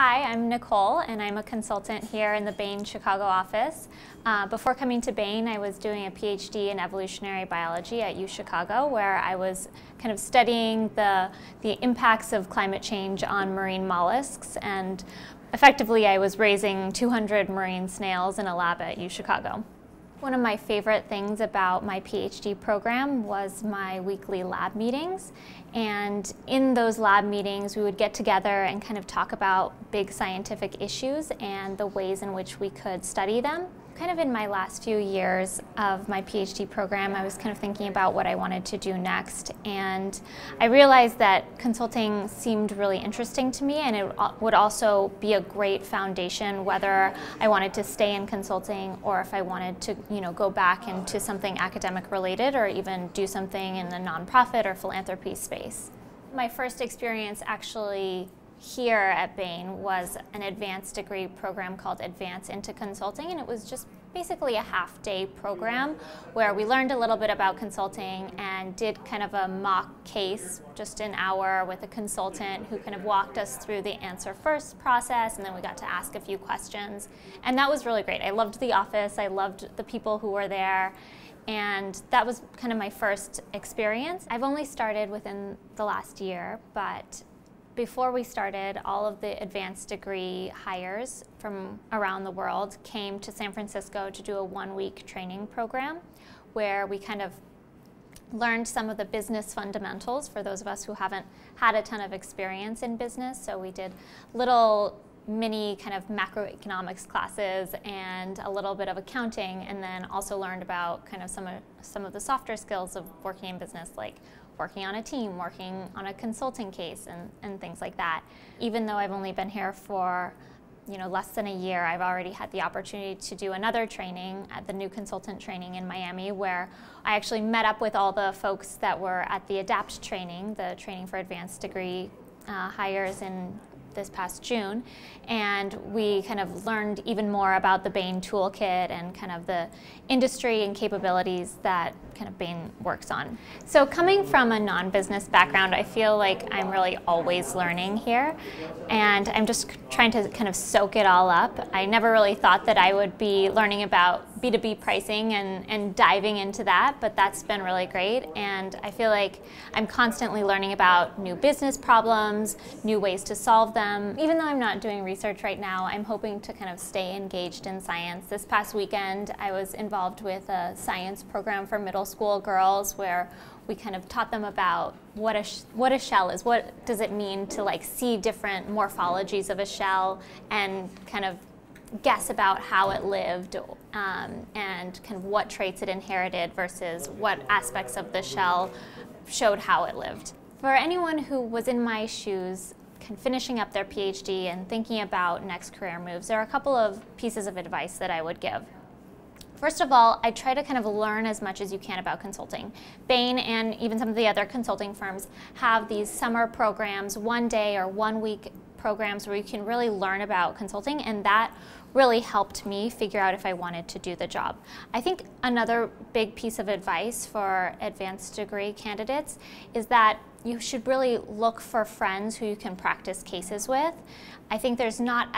Hi, I'm Nicole, and I'm a consultant here in the Bain Chicago office. Before coming to Bain, I was doing a PhD in evolutionary biology at UChicago, where I was kind of studying the impacts of climate change on marine mollusks, and effectively I was raising 200 marine snails in a lab at UChicago. One of my favorite things about my PhD program was my weekly lab meetings. And in those lab meetings, we would get together and kind of talk about big scientific issues and the ways in which we could study them. Kind of in my last few years of my PhD program, I was kind of thinking about what I wanted to do next. And I realized that consulting seemed really interesting to me, and it would also be a great foundation whether I wanted to stay in consulting or if I wanted to, go back into something academic related or even do something in the nonprofit or philanthropy space. My first experience actually here at Bain was an advanced degree program called Advance into Consulting, and it was just basically a half-day program where we learned a little bit about consulting and did kind of a mock case, just an hour with a consultant who kind of walked us through the answer first process, and then we got to ask a few questions, and that was really great. I loved the office, I loved the people who were there, and that was kind of my first experience. I've only started within the last year, but before we started, all of the advanced degree hires from around the world came to San Francisco to do a one-week training program where we kind of learned some of the business fundamentals for those of us who haven't had a ton of experience in business. So we did little mini kind of macroeconomics classes and a little bit of accounting, and then also learned about kind of some of the softer skills of working in business, like working on a team, working on a consulting case, and things like that. Even though I've only been here for less than a year, I've already had the opportunity to do another training at the new consultant training in Miami, where I actually met up with all the folks that were at the ADAPT training, the training for advanced degree hires in this past June, and we kind of learned even more about the Bain toolkit and kind of the industry and capabilities that kind of Bain works on. So coming from a non-business background, I feel like I'm really always learning here, and I'm just trying to kind of soak it all up. I never really thought that I would be learning about B2B pricing and diving into that, but that's been really great, and I feel like I'm constantly learning about new business problems, new ways to solve them. Even though I'm not doing research right now, I'm hoping to kind of stay engaged in science. This past weekend, I was involved with a science program for middle school girls where we kind of taught them about what a shell is. What does it mean to see different morphologies of a shell and kind of guess about how it lived and kind of what traits it inherited versus what aspects of the shell showed how it lived. For anyone who was in my shoes, finishing up their PhD and thinking about next career moves, there are a couple of pieces of advice that I would give. First of all, I try to kind of learn as much as you can about consulting. Bain and even some of the other consulting firms have these summer programs, 1 day or 1 week programs where you can really learn about consulting, and that really helped me figure out if I wanted to do the job. I think another big piece of advice for advanced degree candidates is that you should really look for friends who you can practice cases with. I think there's not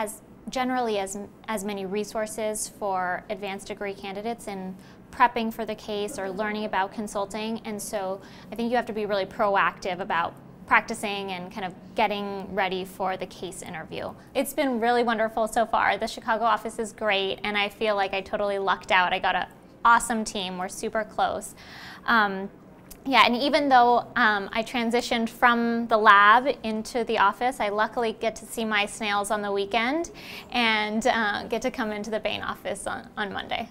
generally as many resources for advanced degree candidates in prepping for the case or learning about consulting, and so I think you have to be really proactive about practicing and kind of getting ready for the case interview. It's been really wonderful so far. The Chicago office is great, and I feel like I totally lucked out. I got an awesome team. We're super close. Yeah, and even though I transitioned from the lab into the office, I luckily get to see my snails on the weekend and get to come into the Bain office on Monday.